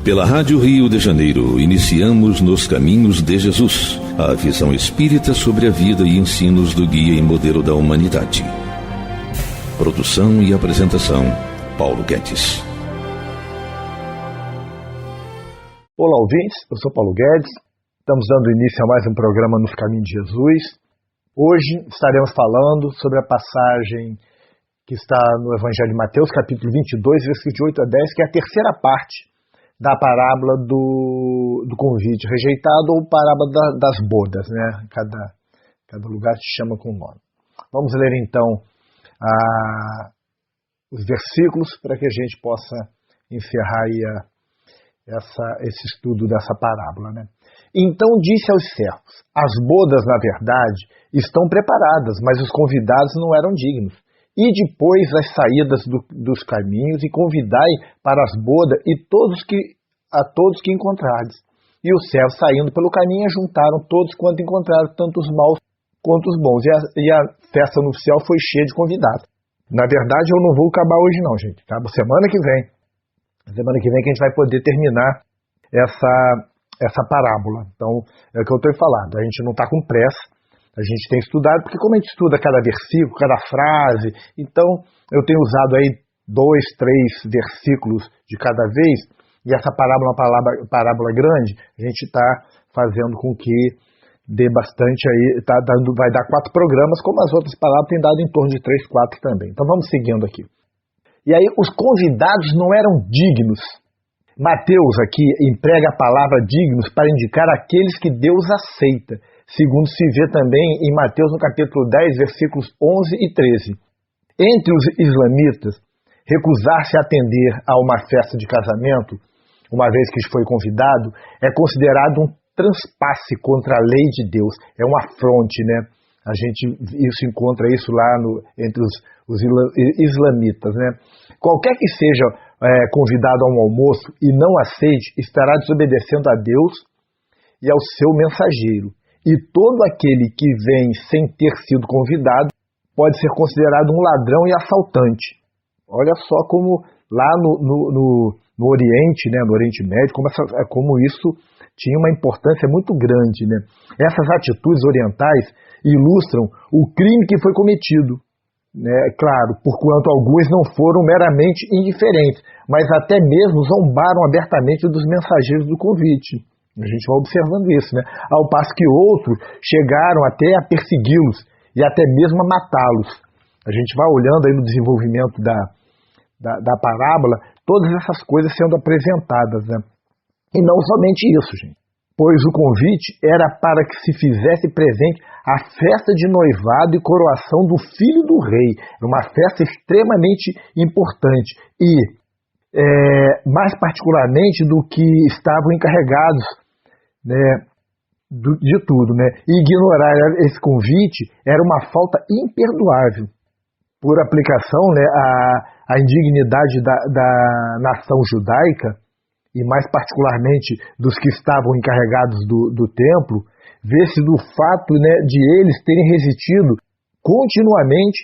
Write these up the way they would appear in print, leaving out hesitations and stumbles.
Pela Rádio Rio de Janeiro, iniciamos Nos Caminhos de Jesus, a visão espírita sobre a vida e ensinos do guia e modelo da humanidade. Produção e apresentação, Paulo Guedes. Olá, ouvintes, eu sou Paulo Guedes, estamos dando início a mais um programa Nos Caminhos de Jesus. Hoje estaremos falando sobre a passagem que está no Evangelho de Mateus, capítulo 22, versículos de 8 a 10, que é a terceira parte da parábola do convite rejeitado ou parábola das bodas, né? Cada lugar se chama com um nome. Vamos ler então os versículos para que a gente possa encerrar aí esse estudo dessa parábola, né? Então disse aos servos: as bodas, na verdade, estão preparadas, mas os convidados não eram dignos. E depois as saídas dos caminhos e convidai para as bodas a todos que encontrardes. E os servos, saindo pelo caminho, juntaram todos quanto encontraram, tanto os maus quanto os bons. E a festa nupcial foi cheia de convidados. Na verdade, eu não vou acabar hoje não, gente. Tá? Semana que vem que a gente vai poder terminar essa parábola. Então, é o que eu estou falando. A gente não está com pressa. A gente tem estudado, porque como a gente estuda cada versículo, cada frase, então eu tenho usado aí 2, 3 versículos de cada vez, e essa parábola é uma parábola grande, a gente está fazendo com que dê bastante aí, vai dar 4 programas, como as outras parábolas têm dado em torno de 3, 4 também. Então vamos seguindo aqui. E aí os convidados não eram dignos. Mateus aqui emprega a palavra dignos para indicar aqueles que Deus aceita, segundo se vê também em Mateus no capítulo 10, versículos 11 e 13. Entre os islamitas, recusar-se a atender a uma festa de casamento, uma vez que foi convidado, é considerado um transpasse contra a lei de Deus, é um afronte, né? A gente encontra isso lá entre os islamitas, né? Qualquer que seja convidado a um almoço e não aceite, estará desobedecendo a Deus e ao seu mensageiro. E todo aquele que vem sem ter sido convidado pode ser considerado um ladrão e assaltante. Olha só como lá no Oriente, né, no Oriente Médio, como isso tinha uma importância muito grande, né? Essas atitudes orientais ilustram o crime que foi cometido, né? Claro, porquanto alguns não foram meramente indiferentes, mas até mesmo zombaram abertamente dos mensageiros do convite. A gente vai observando isso, né? Ao passo que outros chegaram até a persegui-los e até mesmo a matá-los. A gente vai olhando aí no desenvolvimento da parábola, todas essas coisas sendo apresentadas, né? E não somente isso, gente. Pois o convite era para que se fizesse presente a festa de noivado e coroação do filho do rei. Era uma festa extremamente importante e, mais particularmente do que estavam encarregados, né, de tudo, né? E ignorar esse convite era uma falta imperdoável. Por aplicação, né, a indignidade da nação judaica, e mais particularmente dos que estavam encarregados do templo, vê-se do fato, né, de eles terem resistido continuamente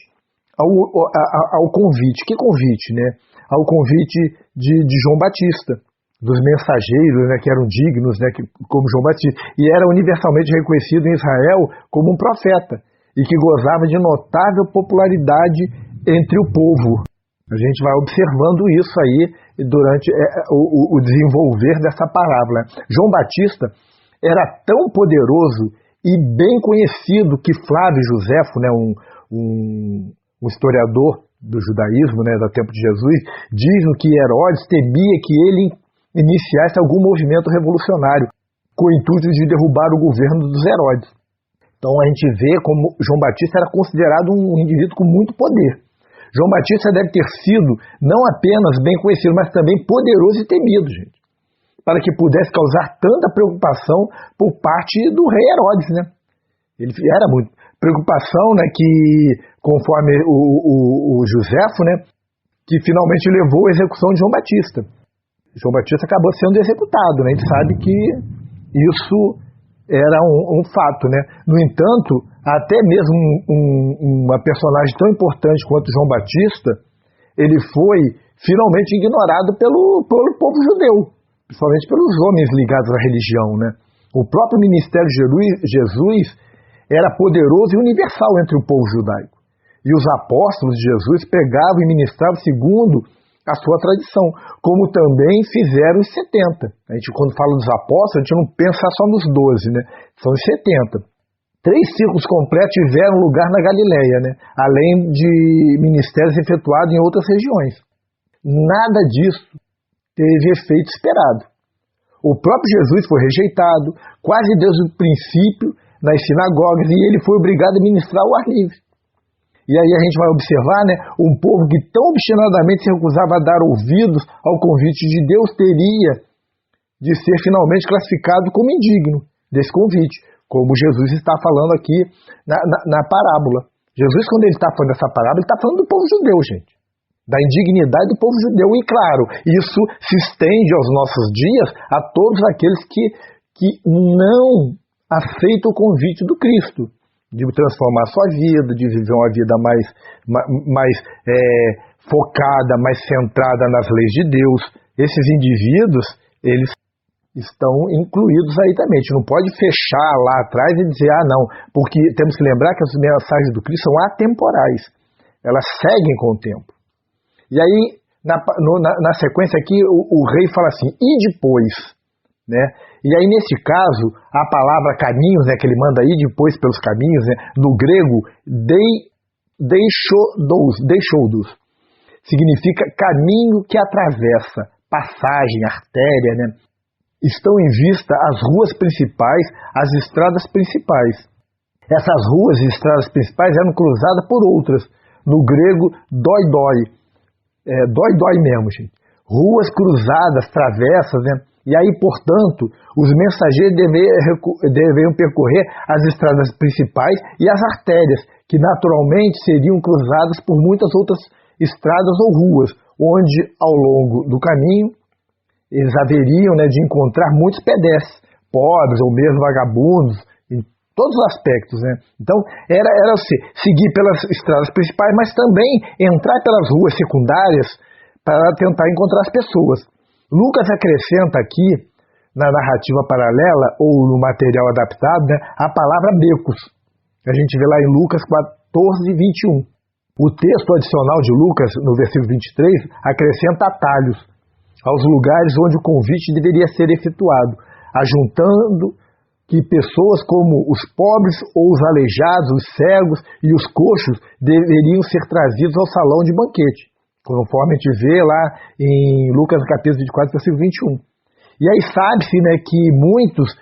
ao convite. Que convite, né? Ao convite de João Batista, dos mensageiros, né, que eram dignos, né, como João Batista, e era universalmente reconhecido em Israel como um profeta, e que gozava de notável popularidade entre o povo. A gente vai observando isso aí durante o desenvolver dessa parábola. João Batista era tão poderoso e bem conhecido que Flávio Joséfo, né, um historiador do judaísmo, né, do tempo de Jesus, diz que Herodes temia que ele iniciasse algum movimento revolucionário com o intuito de derrubar o governo dos Herodes. Então a gente vê como João Batista era considerado um indivíduo com muito poder. João Batista deve ter sido não apenas bem conhecido, mas também poderoso e temido, gente, para que pudesse causar tanta preocupação por parte do rei Herodes, né? Ele era muito preocupação, né, que conforme o Joséfo, né, que finalmente levou à execução de João Batista. João Batista acabou sendo executado, né? A gente sabe que isso era um fato, né? No entanto, até mesmo uma personagem tão importante quanto João Batista, ele foi finalmente ignorado pelo povo judeu, principalmente pelos homens ligados à religião, né? O próprio ministério de Jesus era poderoso e universal entre o povo judaico. E os apóstolos de Jesus pregavam e ministravam segundo a sua tradição, como também fizeram os 70. A gente, quando fala dos apóstolos, a gente não pensa só nos 12, né? São os 70. 3 círculos completos tiveram lugar na Galileia, né? Além de ministérios efetuados em outras regiões. Nada disso teve efeito esperado. O próprio Jesus foi rejeitado, quase desde o princípio, nas sinagogas, e ele foi obrigado a ministrar ao ar livre. E aí a gente vai observar, né, um povo que tão obstinadamente se recusava a dar ouvidos ao convite de Deus teria de ser finalmente classificado como indigno desse convite, como Jesus está falando aqui na parábola. Jesus, quando ele está falando dessa parábola, ele está falando do povo judeu, gente. Da indignidade do povo judeu. E claro, isso se estende aos nossos dias a todos aqueles que não aceitam o convite do Cristo, de transformar a sua vida, de viver uma vida mais focada, mais centrada nas leis de Deus. Esses indivíduos, eles estão incluídos aí também. A gente não pode fechar lá atrás e dizer, não, porque temos que lembrar que as mensagens do Cristo são atemporais. Elas seguem com o tempo. E aí, na sequência aqui, o rei fala assim, e depois, né? E aí, nesse caso, a palavra caminhos, né, que ele manda ir depois pelos caminhos, né, no grego, deixou-dos, significa caminho que atravessa, passagem, artéria, né? Estão em vista as ruas principais, as estradas principais. Essas ruas e estradas principais eram cruzadas por outras, no grego, doi, doi mesmo, gente. Ruas cruzadas, travessas, né? E aí, portanto, os mensageiros deveriam percorrer as estradas principais e as artérias, que naturalmente seriam cruzadas por muitas outras estradas ou ruas, onde, ao longo do caminho, eles haveriam, né, de encontrar muitos pedestres, pobres ou mesmo vagabundos, em todos os aspectos, né? Então, era seguir pelas estradas principais, mas também entrar pelas ruas secundárias para tentar encontrar as pessoas. Lucas acrescenta aqui, na narrativa paralela, ou no material adaptado, né, a palavra becos. A gente vê lá em Lucas 14, 21. O texto adicional de Lucas, no versículo 23, acrescenta atalhos aos lugares onde o convite deveria ser efetuado, ajuntando que pessoas como os pobres ou os aleijados, os cegos e os coxos deveriam ser trazidos ao salão de banquete, conforme a gente vê lá em Lucas capítulo 24, versículo 21. E aí sabe-se, né, que muitos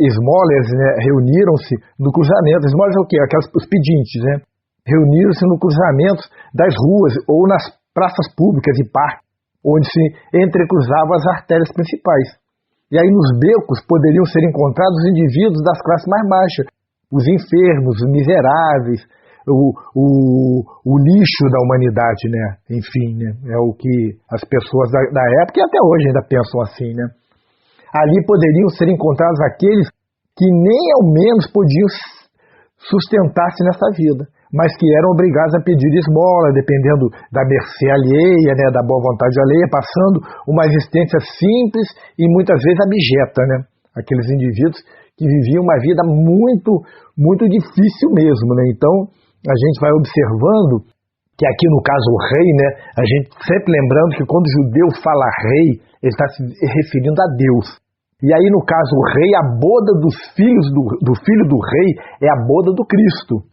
esmolas, né, reuniram-se no cruzamento. Esmolas é o quê? Os pedintes, né? Reuniram-se no cruzamento das ruas ou nas praças públicas e parques, onde se entrecruzavam as artérias principais. E aí nos becos poderiam ser encontrados os indivíduos das classes mais baixas, os enfermos, os miseráveis, o lixo da humanidade, né? Enfim, né? É o que as pessoas da época e até hoje ainda pensam assim, né? Ali poderiam ser encontrados aqueles que nem ao menos podiam sustentar-se nessa vida, mas que eram obrigados a pedir esmola, dependendo da mercê alheia, né? Da boa vontade alheia, passando uma existência simples e muitas vezes abjeta, né? Aqueles indivíduos que viviam uma vida muito, muito difícil mesmo, né? Então, a gente vai observando que aqui no caso o rei, né, a gente sempre lembrando que quando o judeu fala rei, ele está se referindo a Deus. E aí no caso o rei, a boda dos filhos do filho do rei é a boda do Cristo.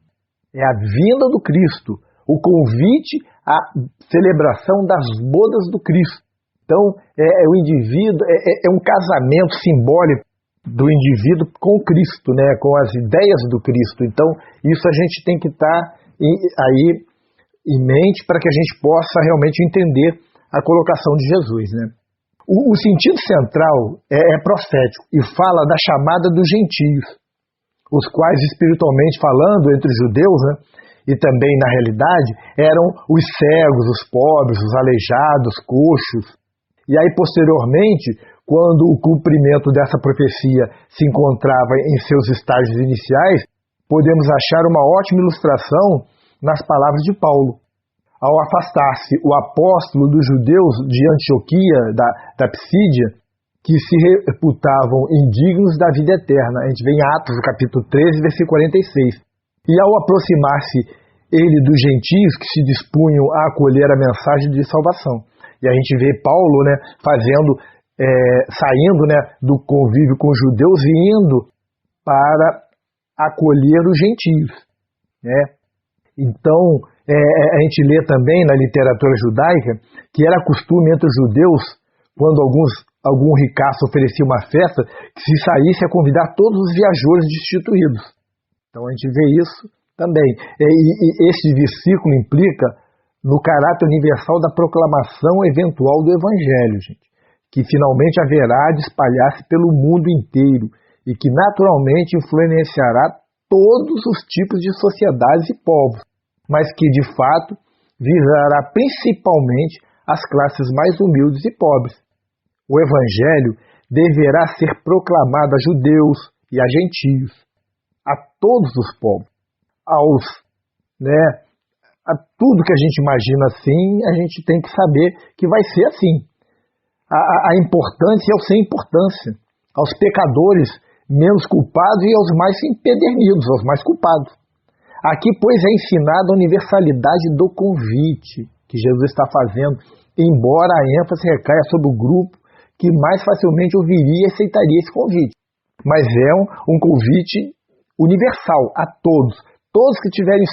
É a vinda do Cristo, o convite à celebração das bodas do Cristo. Então o indivíduo, é um casamento simbólico do indivíduo com Cristo, né, com as ideias do Cristo. Então, isso a gente tem que estar aí em mente para que a gente possa realmente entender a colocação de Jesus, né? O sentido central é profético e fala da chamada dos gentios, os quais, espiritualmente falando, entre os judeus, né, e também na realidade, eram os cegos, os pobres, os aleijados, coxos. E aí, posteriormente, quando o cumprimento dessa profecia se encontrava em seus estágios iniciais, podemos achar uma ótima ilustração nas palavras de Paulo. Ao afastar-se o apóstolo dos judeus de Antioquia, da Psídia, que se reputavam indignos da vida eterna. A gente vê em Atos, capítulo 13, versículo 46. E ao aproximar-se ele dos gentios que se dispunham a acolher a mensagem de salvação. E a gente vê Paulo, né, saindo, né, do convívio com os judeus e indo para acolher os gentios, né? Então, a gente lê também na literatura judaica que era costume entre os judeus, quando algum ricaço oferecia uma festa, que se saísse a convidar todos os viajores destituídos. Então a gente vê isso também. E esse versículo implica no caráter universal da proclamação eventual do Evangelho, gente, que finalmente haverá de espalhar-se pelo mundo inteiro e que naturalmente influenciará todos os tipos de sociedades e povos, mas que de fato visará principalmente as classes mais humildes e pobres. O Evangelho deverá ser proclamado a judeus e a gentios, a todos os povos, a tudo que a gente imagina assim, a gente tem que saber que vai ser assim. A importância é o sem importância, aos pecadores menos culpados e aos mais empedernidos, aos mais culpados. Aqui, pois, é ensinada a universalidade do convite que Jesus está fazendo, embora a ênfase recaia sobre o grupo que mais facilmente ouviria e aceitaria esse convite. Mas é um convite universal, a todos. Todos que estiverem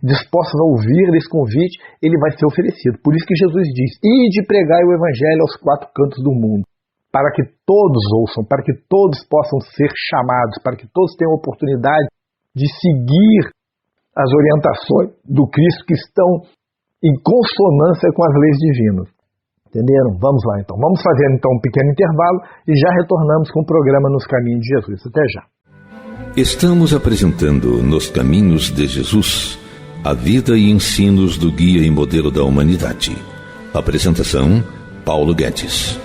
dispostos a ouvir esse convite, ele vai ser oferecido. Por isso que Jesus diz: ide pregai o Evangelho aos quatro cantos do mundo, para que todos ouçam, para que todos possam ser chamados, para que todos tenham a oportunidade de seguir as orientações do Cristo que estão em consonância com as leis divinas. Entenderam? Vamos lá então. Vamos fazer então um pequeno intervalo e já retornamos com o programa Nos Caminhos de Jesus. Até já. Estamos apresentando Nos Caminhos de Jesus, a vida e ensinos do guia e modelo da humanidade. Apresentação, Paulo Guedes.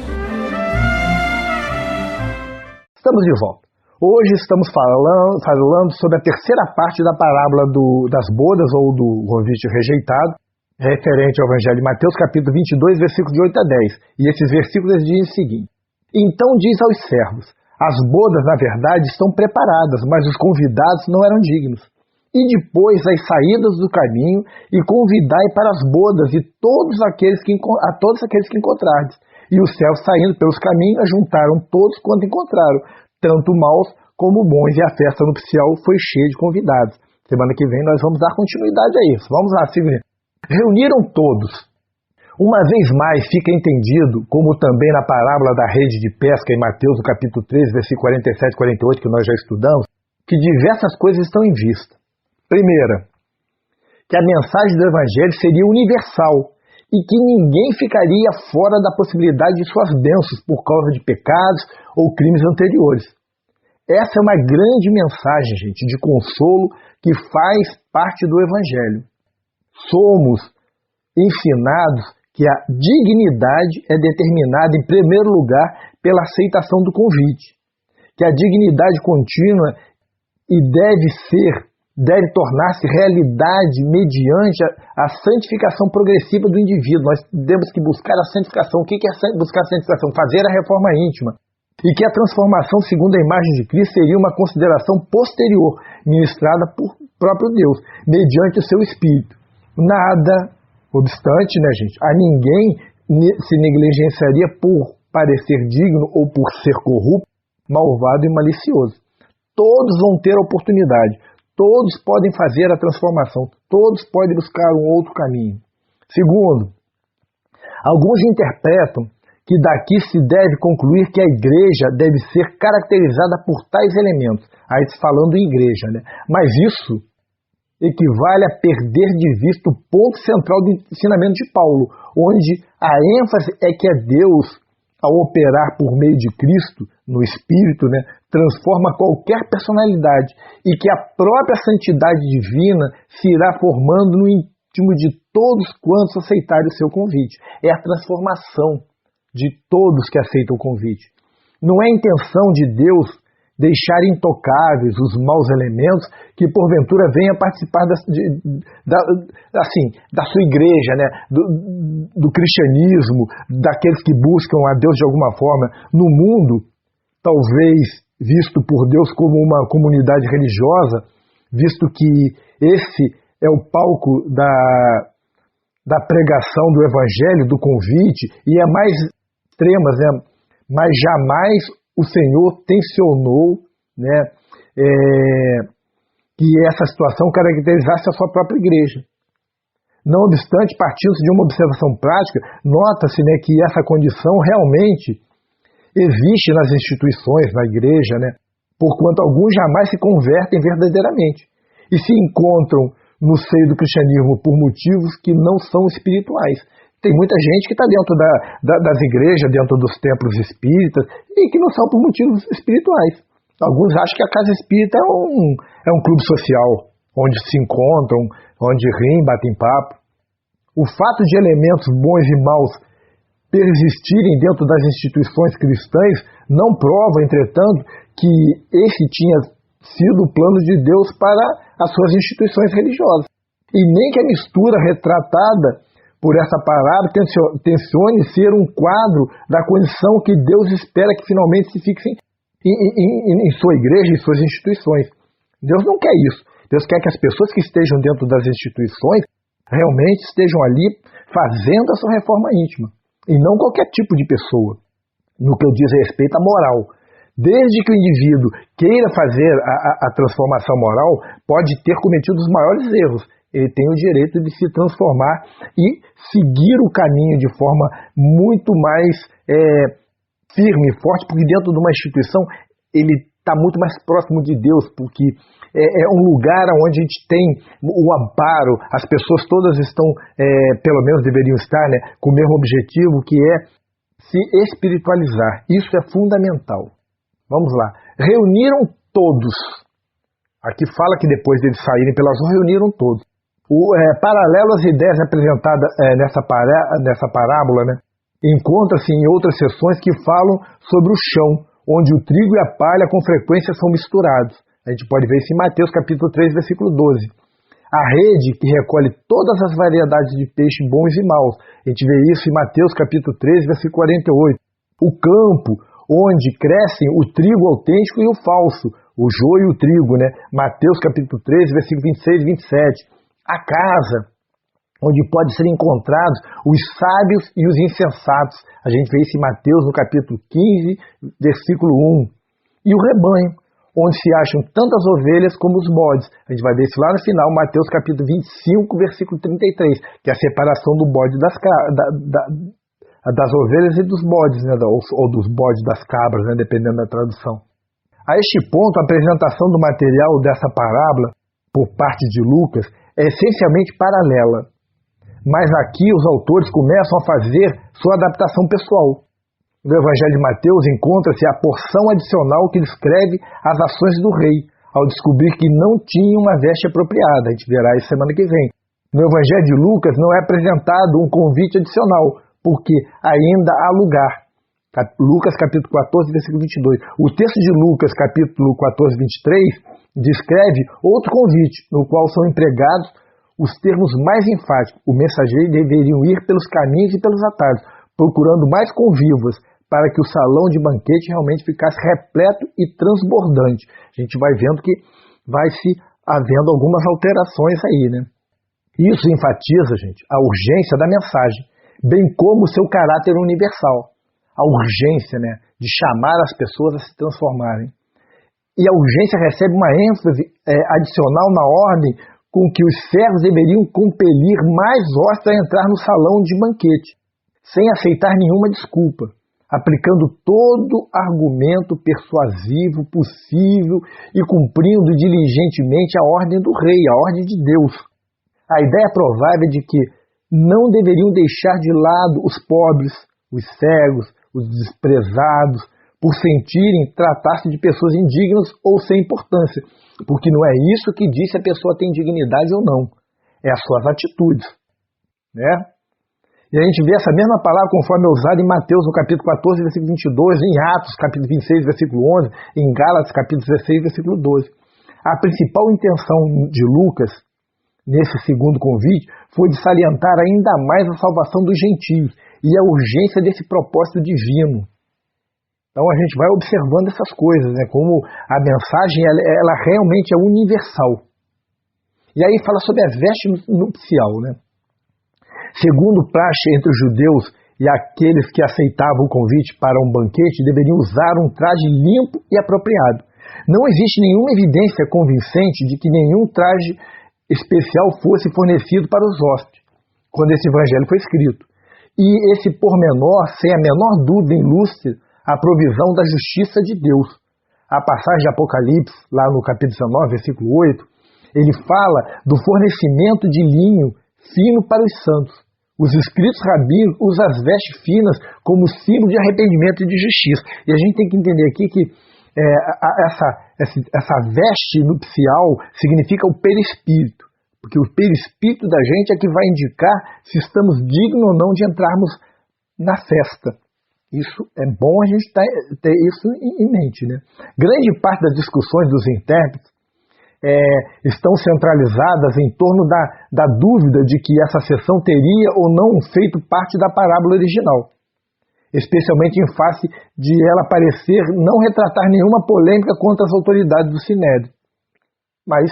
Estamos de volta. Hoje estamos falando sobre a terceira parte da parábola das bodas ou do convite rejeitado, referente ao Evangelho de Mateus, capítulo 22, versículos de 8 a 10. E esses versículos dizem o seguinte: então diz aos servos: as bodas, na verdade, estão preparadas, mas os convidados não eram dignos. E depois as saídas do caminho, e convidai para as bodas a todos aqueles que encontrardes. E os servos, saindo pelos caminhos, ajuntaram todos quanto encontraram, tanto maus como bons, e a festa nupcial foi cheia de convidados. Semana que vem nós vamos dar continuidade a isso. Vamos lá, seguinte. Reuniram todos. Uma vez mais fica entendido, como também na parábola da rede de pesca em Mateus, no capítulo 13, versículo 47 e 48, que nós já estudamos, que diversas coisas estão em vista. Primeira, que a mensagem do Evangelho seria universal e que ninguém ficaria fora da possibilidade de suas bênçãos por causa de pecados ou crimes anteriores. Essa é uma grande mensagem, gente, de consolo que faz parte do Evangelho. Somos ensinados que a dignidade é determinada, em primeiro lugar, pela aceitação do convite, que a dignidade contínua deve tornar-se realidade mediante a santificação progressiva do indivíduo. Nós temos que buscar a santificação. O que é buscar a santificação? Fazer a reforma íntima. E que a transformação segundo a imagem de Cristo seria uma consideração posterior, ministrada por próprio Deus, mediante o seu Espírito. Nada obstante, né, gente, a ninguém se negligenciaria por parecer digno ou por ser corrupto, malvado e malicioso. Todos vão ter a oportunidade, todos podem fazer a transformação, todos podem buscar um outro caminho. Segundo, alguns interpretam que daqui se deve concluir que a igreja deve ser caracterizada por tais elementos, aí falando em igreja, né? Mas isso equivale a perder de vista o ponto central do ensinamento de Paulo, onde a ênfase é que é Deus, ao operar por meio de Cristo, no Espírito, né, transforma qualquer personalidade e que a própria santidade divina se irá formando no íntimo de todos quantos aceitarem o seu convite. É a transformação de todos que aceitam o convite. Não é a intenção de Deus deixar intocáveis os maus elementos que porventura venham participar da sua igreja, né? do cristianismo, daqueles que buscam a Deus de alguma forma no mundo, talvez visto por Deus como uma comunidade religiosa, visto que esse é o palco da pregação do evangelho, do convite, e é mais extremas, né? Mas jamais o Senhor tensionou, né, que essa situação caracterizasse a sua própria igreja. Não obstante, partindo-se de uma observação prática, nota-se, né, que essa condição realmente existe nas instituições, na igreja, né, porquanto alguns jamais se convertem verdadeiramente e se encontram no seio do cristianismo por motivos que não são espirituais. Tem muita gente que está dentro das igrejas, dentro dos templos espíritas, e que não são por motivos espirituais. Alguns acham que a casa espírita é um clube social, onde se encontram, onde riem, batem papo. O fato de elementos bons e maus persistirem dentro das instituições cristãs não prova, entretanto, que esse tinha sido o plano de Deus para as suas instituições religiosas. E nem que a mistura retratada por essa parábola tencione ser um quadro da condição que Deus espera que finalmente se fixem em sua igreja e suas instituições. Deus não quer isso. Deus quer que as pessoas que estejam dentro das instituições realmente estejam ali fazendo a sua reforma íntima, e não qualquer tipo de pessoa, no que diz respeito à moral. Desde que o indivíduo queira fazer a transformação moral, pode ter cometido os maiores erros. Ele tem o direito de se transformar e seguir o caminho de forma muito mais firme e forte, porque dentro de uma instituição ele está muito mais próximo de Deus, porque é um lugar onde a gente tem o amparo, as pessoas todas estão, pelo menos deveriam estar, né, com o mesmo objetivo, que é se espiritualizar. Isso é fundamental. Vamos lá. Reuniram todos. Aqui fala que depois deles saírem pelas ruas, reuniram todos. Paralelo às ideias apresentadas nessa parábola, né, encontra-se em outras seções que falam sobre o chão, onde o trigo e a palha com frequência são misturados. A gente pode ver isso em Mateus capítulo 3, versículo 12. A rede que recolhe todas as variedades de peixe bons e maus. A gente vê isso em Mateus capítulo 13, versículo 48. O campo, onde crescem o trigo autêntico e o falso, o joio e o trigo, né? Mateus capítulo 13, versículo 26 e 27. A casa, onde podem ser encontrados os sábios e os insensatos. A gente vê isso em Mateus no capítulo 15, versículo 1. E o rebanho, onde se acham tantas ovelhas como os bodes. A gente vai ver isso lá no final, Mateus capítulo 25, versículo 33, que é a separação do bode das ovelhas e dos bodes, né, ou dos bodes das cabras, né, dependendo da tradução. A este ponto, a apresentação do material dessa parábola, por parte de Lucas, é essencialmente paralela. Mas aqui os autores começam a fazer sua adaptação pessoal. No Evangelho de Mateus encontra-se a porção adicional que descreve as ações do rei, ao descobrir que não tinha uma veste apropriada. A gente verá isso semana que vem. No Evangelho de Lucas não é apresentado um convite adicional, porque ainda há lugar. Lucas capítulo 14, versículo 22. O texto de Lucas capítulo 14, 23 descreve outro convite, no qual são empregados os termos mais enfáticos. O mensageiro deveriam ir pelos caminhos e pelos atalhos, procurando mais convivas, para que o salão de banquete realmente ficasse repleto e transbordante. A gente vai vendo que vai se havendo algumas alterações aí, né? Isso enfatiza, gente, a urgência da mensagem, bem como o seu caráter universal. A urgência, né, de chamar as pessoas a se transformarem. E a urgência recebe uma ênfase adicional na ordem com que os servos deveriam compelir mais hóspedes a entrar no salão de banquete, sem aceitar nenhuma desculpa, aplicando todo argumento persuasivo possível e cumprindo diligentemente a ordem do rei, a ordem de Deus. A ideia provável é de que não deveriam deixar de lado os pobres, os cegos, os desprezados, por sentirem tratar-se de pessoas indignas ou sem importância, porque não é isso que diz se a pessoa tem dignidade ou não, é as suas atitudes, né? E a gente vê essa mesma palavra conforme é usada em Mateus, no capítulo 14, versículo 22, em Atos, capítulo 26, versículo 11, em Gálatas, capítulo 16, versículo 12. A principal intenção de Lucas, nesse segundo convite, foi de salientar ainda mais a salvação dos gentios e a urgência desse propósito divino. Então a gente vai observando essas coisas, né? Como a mensagem ela realmente é universal. E aí fala sobre a veste nupcial, né? Segundo praxe entre os judeus e aqueles que aceitavam o convite para um banquete, deveriam usar um traje limpo e apropriado. Não existe nenhuma evidência convincente de que nenhum traje especial fosse fornecido para os hóspedes, quando esse evangelho foi escrito. E esse pormenor, sem a menor dúvida, ilustra a provisão da justiça de Deus. A passagem de Apocalipse, lá no capítulo 19, versículo 8, ele fala do fornecimento de linho fino para os santos. Os escritos rabínicos usam as vestes finas como símbolo de arrependimento e de justiça. E a gente tem que entender aqui que essa veste nupcial significa o perispírito. Porque o perispírito da gente é que vai indicar se estamos dignos ou não de entrarmos na festa. Isso é bom a gente ter isso em mente, né? Grande parte das discussões dos intérpretes estão centralizadas em torno da dúvida de que essa sessão teria ou não feito parte da parábola original, especialmente em face de ela parecer não retratar nenhuma polêmica contra as autoridades do Sinédrio. Mas,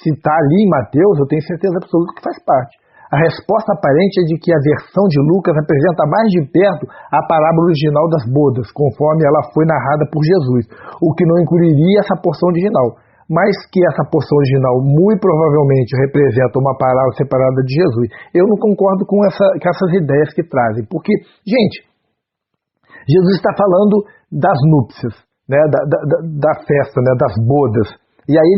se está ali em Mateus, eu tenho certeza absoluta que faz parte. A resposta aparente é de que a versão de Lucas apresenta mais de perto a parábola original das bodas, conforme ela foi narrada por Jesus, o que não incluiria essa porção original, mas que essa porção original muito provavelmente representa uma parábola separada de Jesus. Eu não concordo com essas ideias que trazem, porque, gente, Jesus está falando das núpcias, né, da festa, né, das bodas, e aí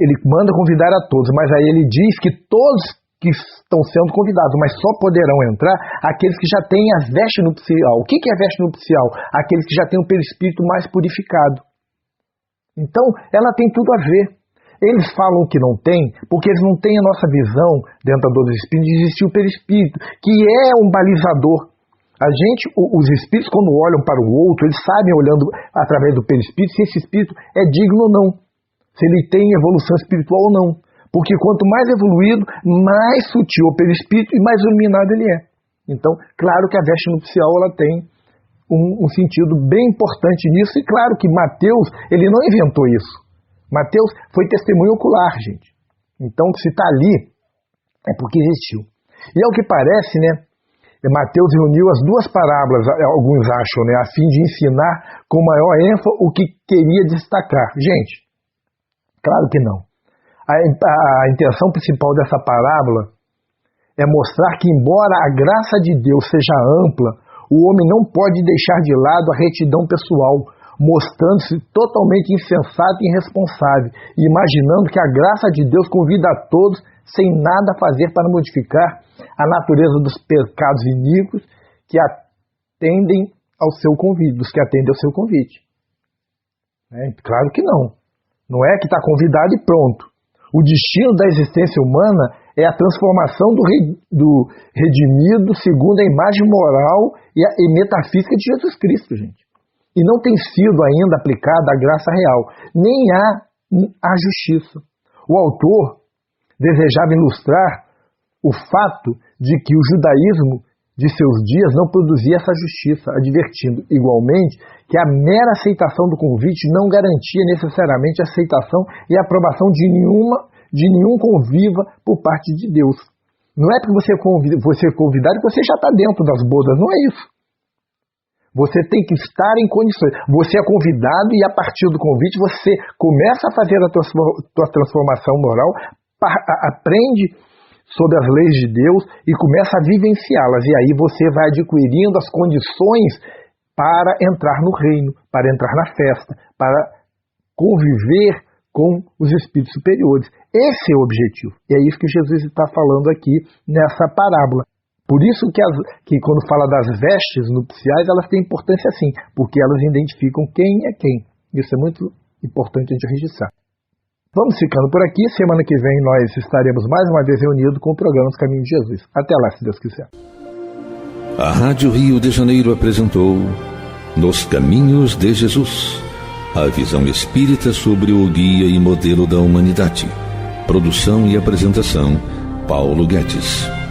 ele manda convidar a todos, mas aí ele diz que todos que estão sendo convidados, mas só poderão entrar aqueles que já têm a veste nupcial. O que é a veste nupcial? Aqueles que já têm o perispírito mais purificado. Então, ela tem tudo a ver. Eles falam que não tem, porque eles não têm a nossa visão dentro dos espíritos de existir o perispírito, que é um balizador. Os espíritos, quando olham para o outro, eles sabem, olhando através do perispírito, se esse espírito é digno ou não, se ele tem evolução espiritual ou não. Porque quanto mais evoluído, mais sutil o perispírito e mais iluminado ele é. Então, claro que a veste nupcial ela tem um sentido bem importante nisso, e claro que Mateus, ele não inventou isso. Mateus foi testemunho ocular, gente. Então, se está ali, é porque existiu. E ao que parece, né, Mateus reuniu as duas parábolas, alguns acham, né, a fim de ensinar com maior ênfase o que queria destacar. Gente, claro que não. A intenção principal dessa parábola é mostrar que, embora a graça de Deus seja ampla, o homem não pode deixar de lado a retidão pessoal, mostrando-se totalmente insensato e irresponsável, e imaginando que a graça de Deus convida a todos sem nada fazer para modificar a natureza dos pecados iníquos que atendem ao seu convite, dos que atendem ao seu convite. Claro que não. Não é que está convidado e pronto. O destino da existência humana é a transformação do redimido segundo a imagem moral e metafísica de Jesus Cristo, gente. E não tem sido ainda aplicada a graça real, nem a justiça. O autor desejava ilustrar o fato de que o judaísmo de seus dias não produzia essa justiça, advertindo igualmente que a mera aceitação do convite não garantia necessariamente a aceitação e a aprovação de nenhum conviva por parte de Deus. Não é porque você é convidado que você já está dentro das bodas, não é isso. Você tem que estar em condições. Você é convidado e a partir do convite você começa a fazer a tua transformação moral, aprende sobre as leis de Deus e começa a vivenciá-las. E aí você vai adquirindo as condições para entrar no reino, para entrar na festa, para conviver com os espíritos superiores. Esse é o objetivo. E é isso que Jesus está falando aqui nessa parábola. Por isso que quando fala das vestes nupciais, elas têm importância sim, porque elas identificam quem é quem. Isso é muito importante a gente registrar. Vamos ficando por aqui. Semana que vem nós estaremos mais uma vez reunidos com o programa Os Caminhos de Jesus. Até lá, se Deus quiser. A Rádio Rio de Janeiro apresentou Nos Caminhos de Jesus, a visão espírita sobre o guia e modelo da humanidade. Produção e apresentação, Paulo Guedes.